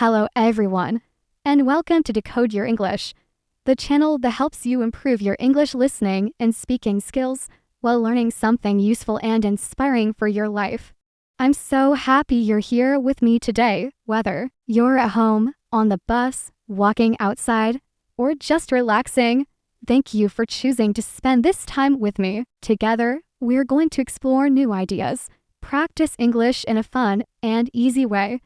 Hello everyone, and welcome to Decode Your English, the channel that helps you improve your English listening and speaking skills while learning something useful and inspiring for your life. I'm so happy you're here with me today, whether you're at home, on the bus, walking outside, or just relaxing. Thank you for choosing to spend this time with me. Together, we're going to explore new ideas, practice English in a fun and easy way,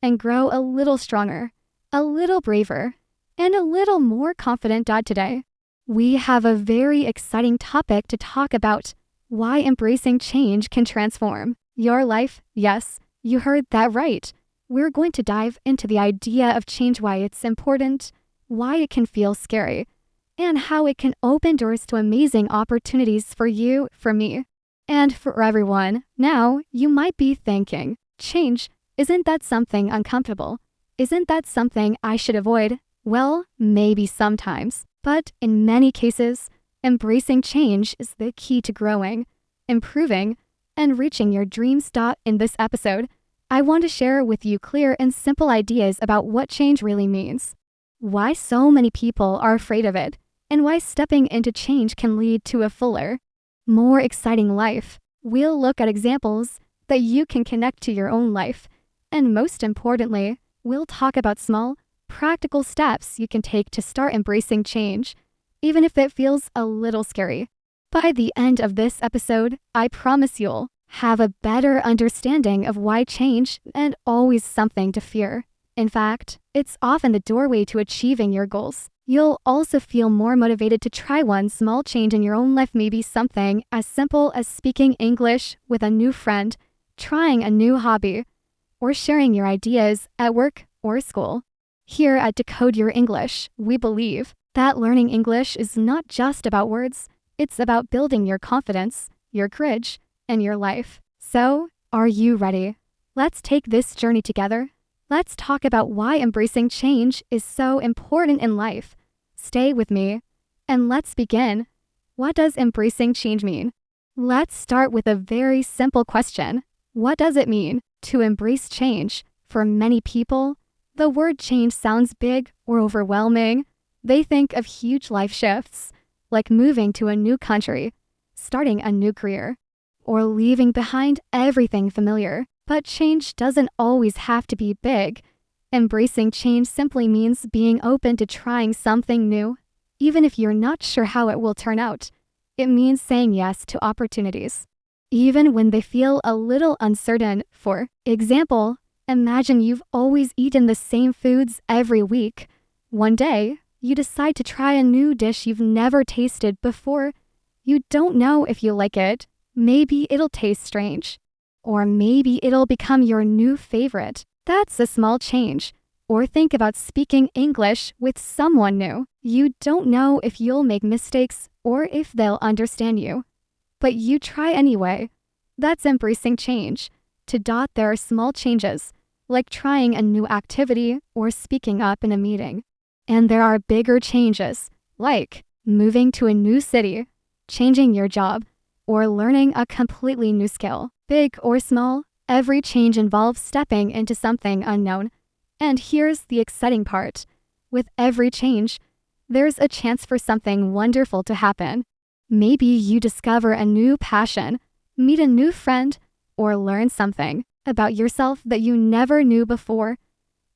and grow a little stronger, a little braver, and a little more confident today. We have a very exciting topic to talk about: why embracing change can transform your life. Yes, you heard that right. We're going to dive into the idea of change, why it's important, why it can feel scary, and how it can open doors to amazing opportunities for you, for me, and for everyone. Now, you might be thinking, change, isn't that something uncomfortable? Isn't that something I should avoid? Well, maybe sometimes, but in many cases, embracing change is the key to growing, improving, and reaching your dreams. In this episode, I want to share with you clear and simple ideas about what change really means, why so many people are afraid of it, and why stepping into change can lead to a fuller, more exciting life. We'll look at examples that you can connect to your own life, and most importantly, we'll talk about small, practical steps you can take to start embracing change, even if it feels a little scary. By the end of this episode, I promise you'll have a better understanding of why change isn't always something to fear. In fact, it's often the doorway to achieving your goals. You'll also feel more motivated to try one small change in your own life, maybe something as simple as speaking English with a new friend, trying a new hobby, or sharing your ideas at work or school. Here at Decode Your English, we believe that learning English is not just about words, it's about building your confidence, your courage, and your life. So, are you ready? Let's take this journey together. Let's talk about why embracing change is so important in life. Stay with me, and let's begin. What does embracing change mean? Let's start with a very simple question. What does it mean to embrace change? For many people, the word change sounds big or overwhelming. They think of huge life shifts, like moving to a new country, starting a new career, or leaving behind everything familiar. But change doesn't always have to be big. Embracing change simply means being open to trying something new, even if you're not sure how it will turn out. It means saying yes to opportunities, even when they feel a little uncertain. For example, imagine you've always eaten the same foods every week. One day, you decide to try a new dish you've never tasted before. You don't know if you like it. Maybe it'll taste strange, or maybe it'll become your new favorite. That's a small change. Or think about speaking English with someone new. You don't know if you'll make mistakes or if they'll understand you, but you try anyway. That's embracing change. There are small changes, like trying a new activity or speaking up in a meeting. And there are bigger changes, like moving to a new city, changing your job, or learning a completely new skill. Big or small, every change involves stepping into something unknown. And here's the exciting part. With every change, there's a chance for something wonderful to happen. Maybe you discover a new passion, meet a new friend, or learn something about yourself that you never knew before.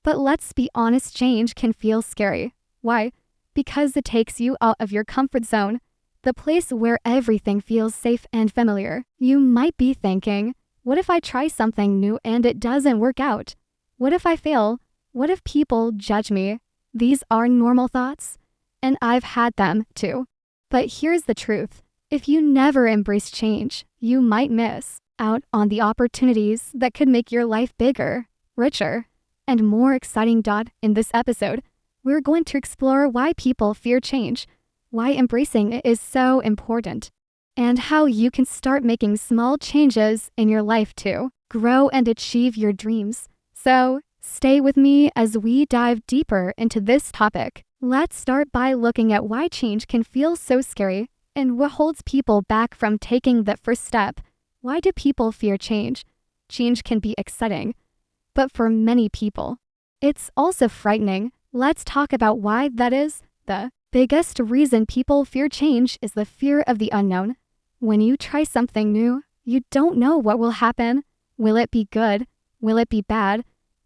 But let's be honest, change can feel scary. Why? Because it takes you out of your comfort zone, the place where everything feels safe and familiar. You might be thinking, what if I try something new and it doesn't work out? What if I fail? What if people judge me? These are normal thoughts, and I've had them too. But here's the truth. If you never embrace change, you might miss out on the opportunities that could make your life bigger, richer, and more exciting. In this episode, we're going to explore why people fear change, why embracing it is so important, and how you can start making small changes in your life to grow and achieve your dreams. So, stay with me as we dive deeper into this topic. Let's start by looking at why change can feel so scary and what holds people back from taking that first step. Why do people fear change? Change can be exciting, but for many people, It's also frightening. Let's talk about why that is. The biggest reason people fear change is the fear of the unknown. When you try something new, you don't know what will happen. Will it be good? Will it be bad?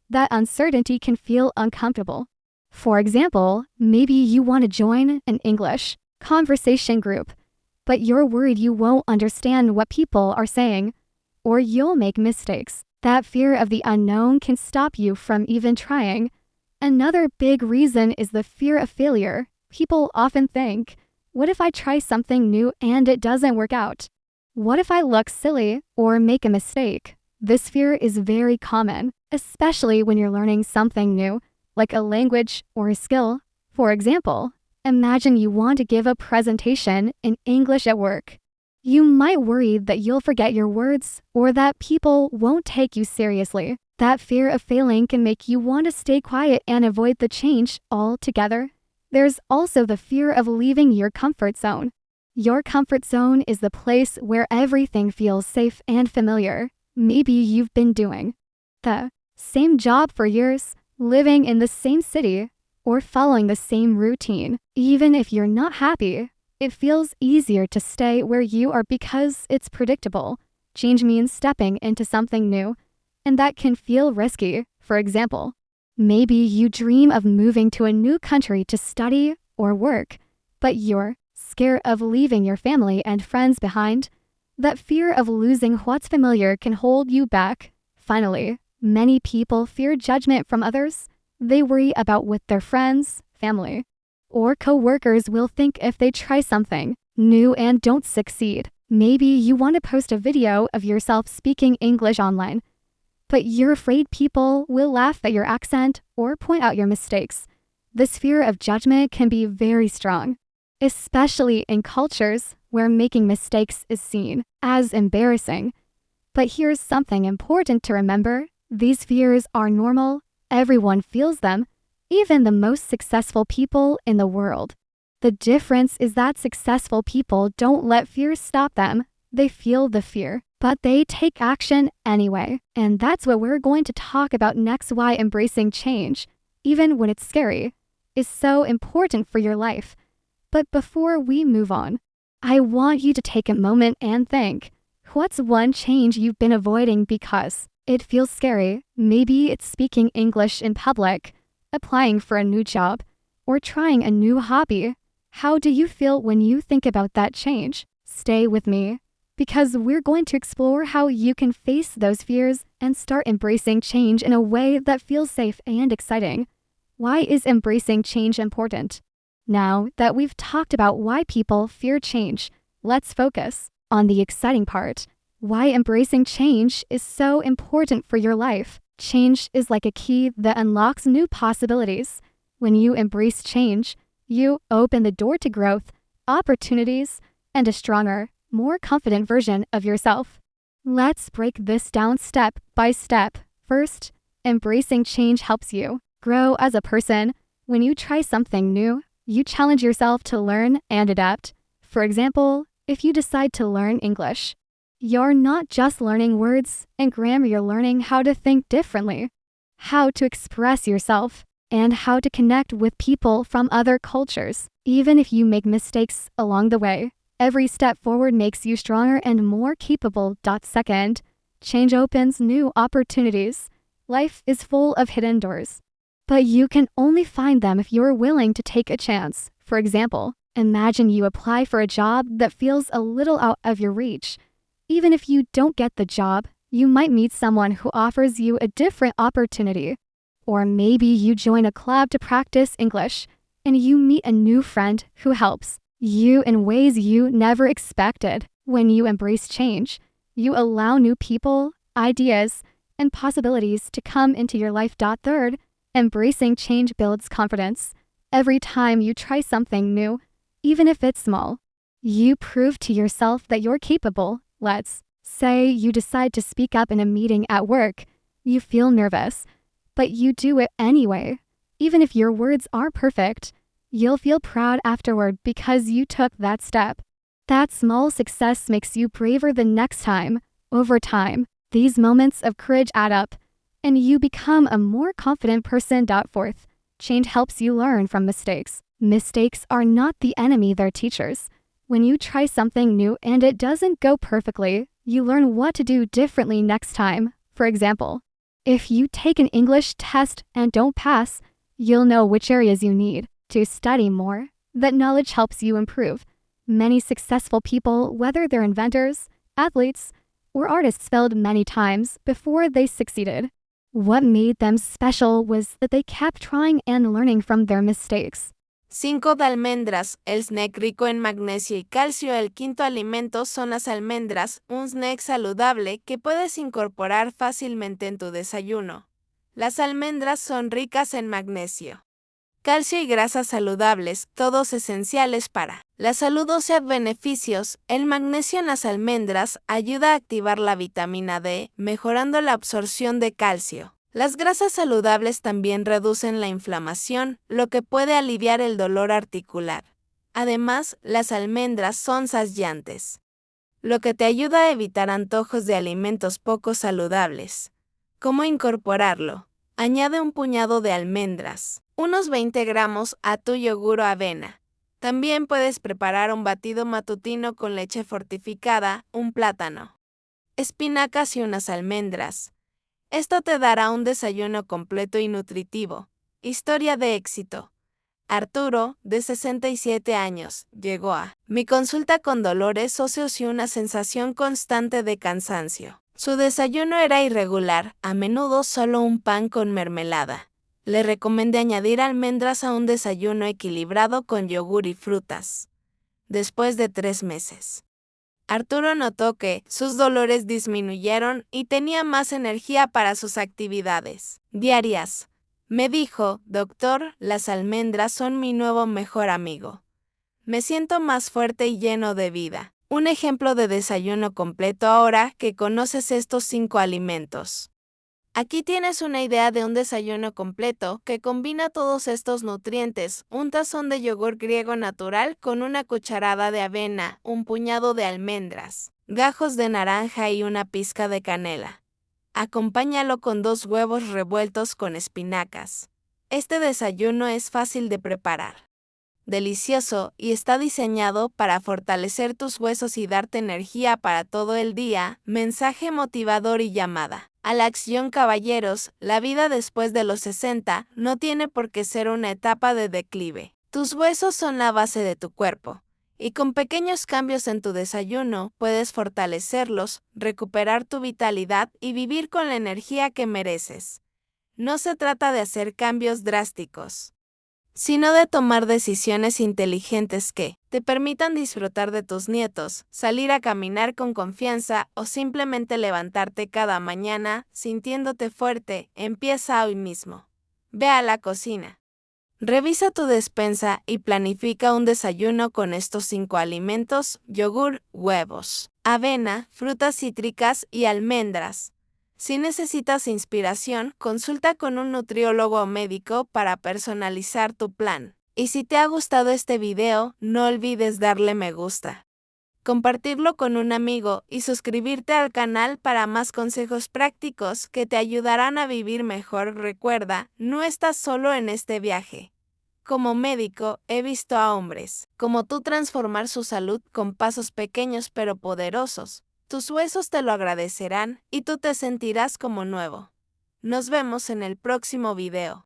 That uncertainty can feel uncomfortable. For example, maybe you want to join an English conversation group, but you're worried you won't understand what people are saying, or you'll make mistakes. That fear of the unknown can stop you from even trying. Another big reason is the fear of failure. People often think, what if I try something new and it doesn't work out? What if I look silly or make a mistake? This fear is very common, especially when you're learning something new, like a language or a skill. For example, imagine you want to give a presentation in English at work. You might worry that you'll forget your words or that people won't take you seriously. That fear of failing can make you want to stay quiet and avoid the change altogether. There's also the fear of leaving your comfort zone. Your comfort zone is the place where everything feels safe and familiar. Maybe you've been doing the same job for years, living in the same city, or following the same routine. Even if you're not happy, it feels easier to stay where you are because it's predictable. Change means stepping into something new, and that can feel risky. For example, maybe you dream of moving to a new country to study or work, but you're scared of leaving your family and friends behind. That fear of losing what's familiar can hold you back. Finally, many people fear judgment from others. They worry about what their friends, family, or co-workers will think if they try something new and don't succeed. Maybe you want to post a video of yourself speaking English online, but you're afraid people will laugh at your accent or point out your mistakes. This fear of judgment can be very strong, especially in cultures where making mistakes is seen as embarrassing. But here's something important to remember. These fears are normal. Everyone feels them, even the most successful people in the world. The difference is that successful people don't let fear stop them. They feel the fear, but they take action anyway. And that's what we're going to talk about next: why embracing change, even when it's scary, is so important for your life. But before we move on, I want you to take a moment and think, what's one change you've been avoiding because it feels scary? Maybe it's speaking English in public, applying for a new job, or trying a new hobby. How do you feel when you think about that change? Stay with me, because we're going to explore how you can face those fears and start embracing change in a way that feels safe and exciting. Why is embracing change important? Now that we've talked about why people fear change, let's focus on the exciting part. Why embracing change is so important for your life. Change is like a key that unlocks new possibilities. When you embrace change, you open the door to growth, opportunities, and a stronger, more confident version of yourself. Let's break this down step by step. First, embracing change helps you grow as a person. When you try something new, you challenge yourself to learn and adapt. For example, if you decide to learn English, you're not just learning words and grammar, you're learning how to think differently, how to express yourself, and how to connect with people from other cultures. Even if you make mistakes along the way, every step forward makes you stronger and more capable. Second, change opens new opportunities. Life is full of hidden doors, but you can only find them if you're willing to take a chance. For example, imagine you apply for a job that feels a little out of your reach. Even if you don't get the job, you might meet someone who offers you a different opportunity. Or maybe you join a club to practice English, and you meet a new friend who helps you in ways you never expected. When you embrace change, you allow new people, ideas, and possibilities to come into your life. Third, embracing change builds confidence. Every time you try something new, even if it's small, you prove to yourself that you're capable. Let's say you decide to speak up in a meeting at work. You feel nervous, but you do it anyway. Even if your words aren't perfect, you'll feel proud afterward because you took that step. That small success makes you braver the next time. Over time, these moments of courage add up. and you become a more confident person. Fourth, change helps you learn from mistakes. Mistakes are not the enemy, they're teachers. When you try something new and it doesn't go perfectly, you learn what to do differently next time. For example, if you take an English test and don't pass, you'll know which areas you need to study more. That knowledge helps you improve. Many successful people, whether they're inventors, athletes, or artists, failed many times before they succeeded. What made them special was that they kept trying and learning from their mistakes. 5 de almendras, el snack rico en magnesio y calcio. El quinto alimento son las almendras, un snack saludable que puedes incorporar fácilmente en tu desayuno. Las almendras son ricas en magnesio, calcio y grasas saludables, todos esenciales para la salud. O sea, beneficios. El magnesio en las almendras ayuda a activar la vitamina D, mejorando la absorción de calcio. Las grasas saludables también reducen la inflamación, lo que puede aliviar el dolor articular. Además, las almendras son saciantes, lo que te ayuda a evitar antojos de alimentos poco saludables. ¿Cómo incorporarlo? Añade un puñado de almendras, unos 20 gramos, a tu yogur o avena. También puedes preparar un batido matutino con leche fortificada, un plátano, espinacas y unas almendras. Esto te dará un desayuno completo y nutritivo. Historia de éxito. Arturo, de 67 años, llegó a mi consulta con dolores óseos y una sensación constante de cansancio. Su desayuno era irregular, a menudo solo un pan con mermelada. Le recomendé añadir almendras a un desayuno equilibrado con yogur y frutas. Después de 3 meses, Arturo notó que sus dolores disminuyeron y tenía más energía para sus actividades diarias. Me dijo, doctor, las almendras son mi nuevo mejor amigo. Me siento más fuerte y lleno de vida. Un ejemplo de desayuno completo ahora que conoces estos 5 alimentos. Aquí tienes una idea de un desayuno completo que combina todos estos nutrientes: un tazón de yogur griego natural con una cucharada de avena, un puñado de almendras, gajos de naranja y una pizca de canela. Acompáñalo con 2 huevos revueltos con espinacas. Este desayuno es fácil de preparar, delicioso y está diseñado para fortalecer tus huesos y darte energía para todo el día. Mensaje motivador y llamada a la acción. Caballeros, la vida después de los 60 no tiene por qué ser una etapa de declive. Tus huesos son la base de tu cuerpo, y con pequeños cambios en tu desayuno puedes fortalecerlos, recuperar tu vitalidad y vivir con la energía que mereces. No se trata de hacer cambios drásticos, sino de tomar decisiones inteligentes que te permitan disfrutar de tus nietos, salir a caminar con confianza o simplemente levantarte cada mañana sintiéndote fuerte. Empieza hoy mismo. Ve a la cocina, revisa tu despensa y planifica un desayuno con estos 5 alimentos: yogur, huevos, avena, frutas cítricas y almendras. Si necesitas inspiración, consulta con un nutriólogo o médico para personalizar tu plan. Y si te ha gustado este video, no olvides darle me gusta, compartirlo con un amigo y suscribirte al canal para más consejos prácticos que te ayudarán a vivir mejor. Recuerda, no estás solo en este viaje. Como médico, he visto a hombres como tú transformar su salud con pasos pequeños pero poderosos. Tus huesos te lo agradecerán y tú te sentirás como nuevo. Nos vemos en el próximo video.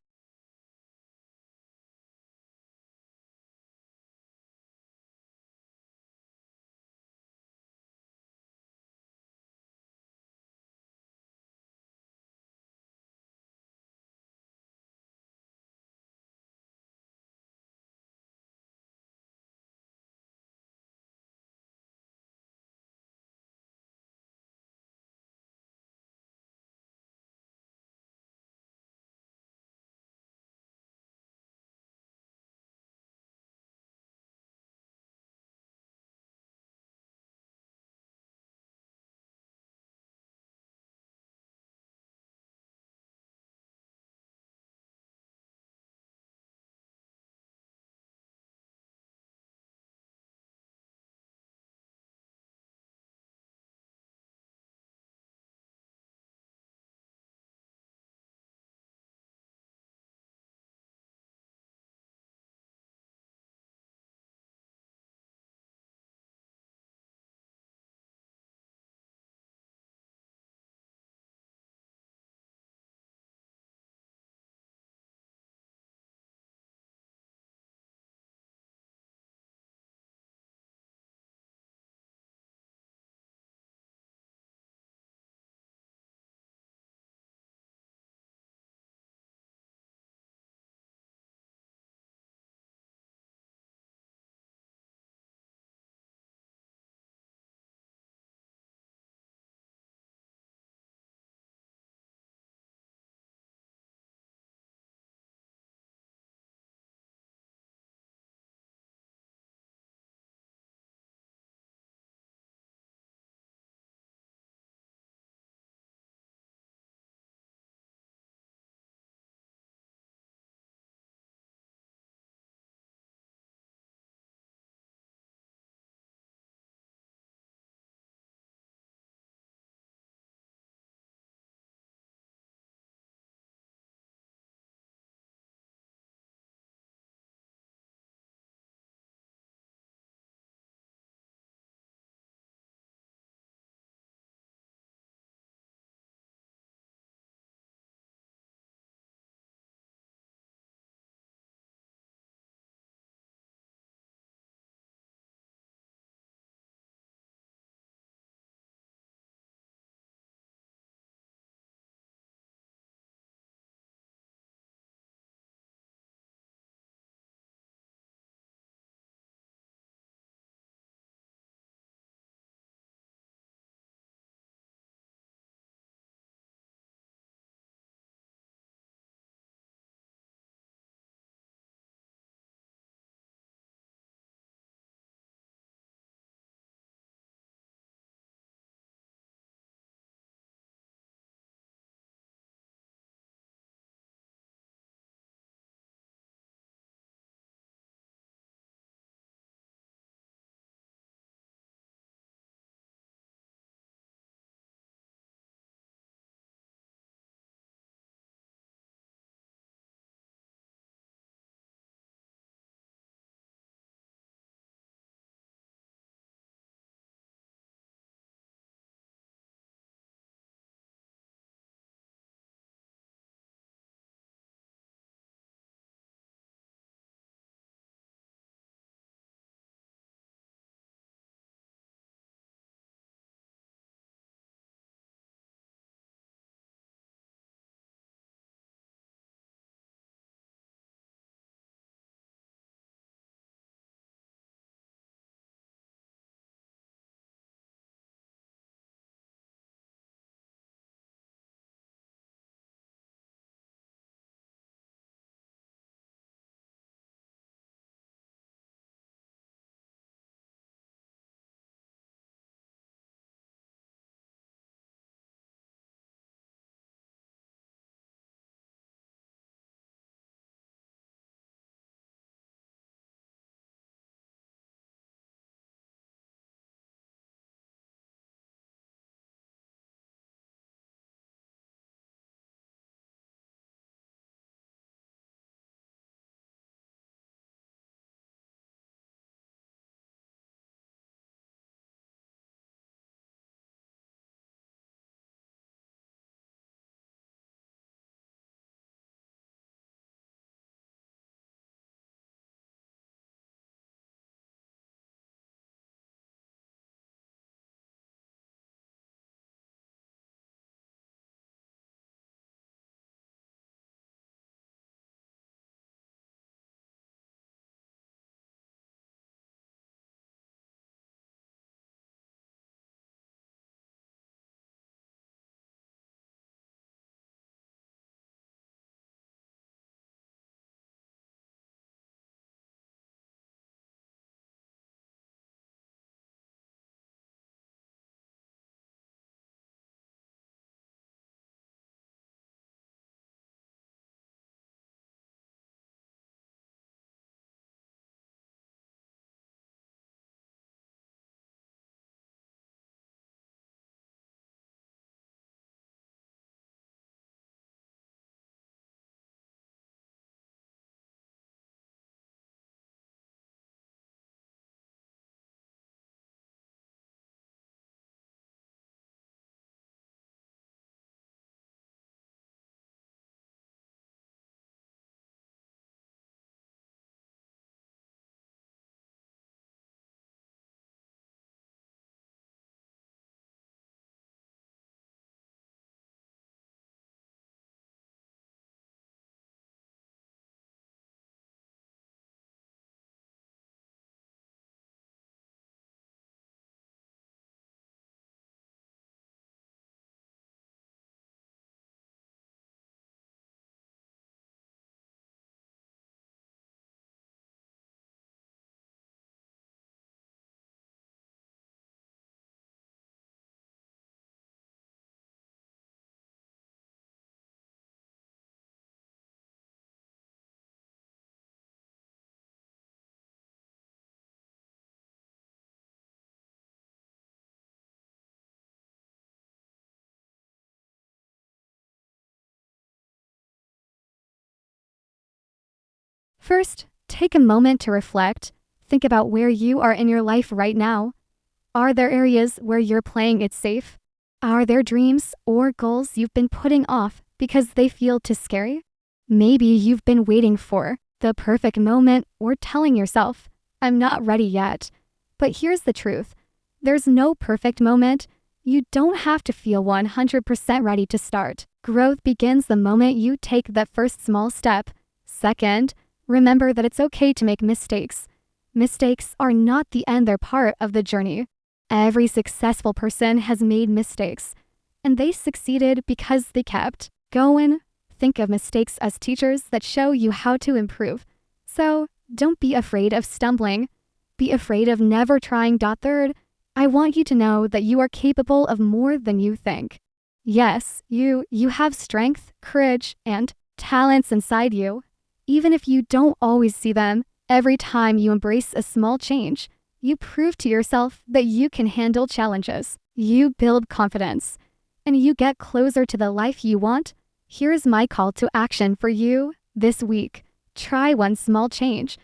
First, take a moment to reflect. Think about where you are in your life right now. Are there areas where you're playing it safe? Are there dreams or goals you've been putting off because they feel too scary? Maybe you've been waiting for the perfect moment or telling yourself, I'm not ready yet. But here's the truth. There's no perfect moment. You don't have to feel 100% ready to start. Growth begins the moment you take that first small step. Second, remember that it's okay to make mistakes. Mistakes are not the end, they're part of the journey. Every successful person has made mistakes, and they succeeded because they kept going. Think of mistakes as teachers that show you how to improve. So, don't be afraid of stumbling. Be afraid of never trying. Third, I want you to know that you are capable of more than you think. Yes, you have strength, courage, and talents inside you. Even if you don't always see them, every time you embrace a small change, you prove to yourself that you can handle challenges. You build confidence, and you get closer to the life you want. Here's my call to action for you this week. Try one small change.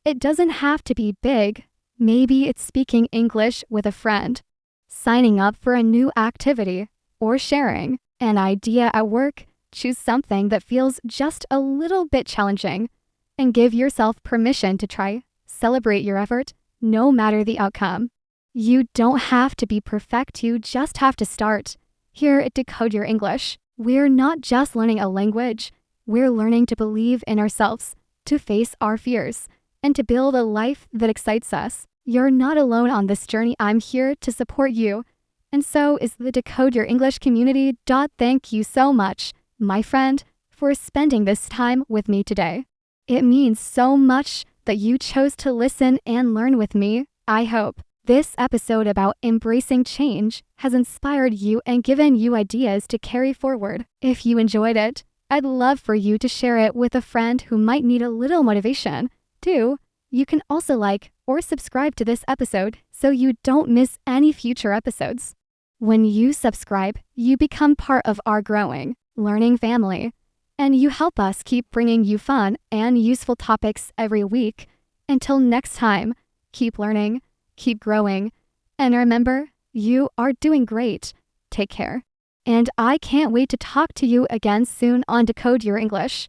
It doesn't have to be big. Maybe it's speaking English with a friend, signing up for a new activity, or sharing an idea at work. Choose something that feels just a little bit challenging and give yourself permission to try. Celebrate your effort, no matter the outcome. You don't have to be perfect, you just have to start. Here at Decode Your English, we're not just learning a language, we're learning to believe in ourselves, to face our fears, and to build a life that excites us. You're not alone on this journey. I'm here to support you. And so is the Decode Your English community. Thank you so much, my friend, for spending this time with me today. It means so much that you chose to listen and learn with me. I hope this episode about embracing change has inspired you and given you ideas to carry forward. If you enjoyed it, I'd love for you to share it with a friend who might need a little motivation. Too, you can also like or subscribe to this episode so you don't miss any future episodes. When you subscribe, you become part of our growing, learning family, and you help us keep bringing you fun and useful topics every week. Until next time, keep learning, keep growing, and remember, you are doing great. Take care. And I can't wait to talk to you again soon on Decode Your English.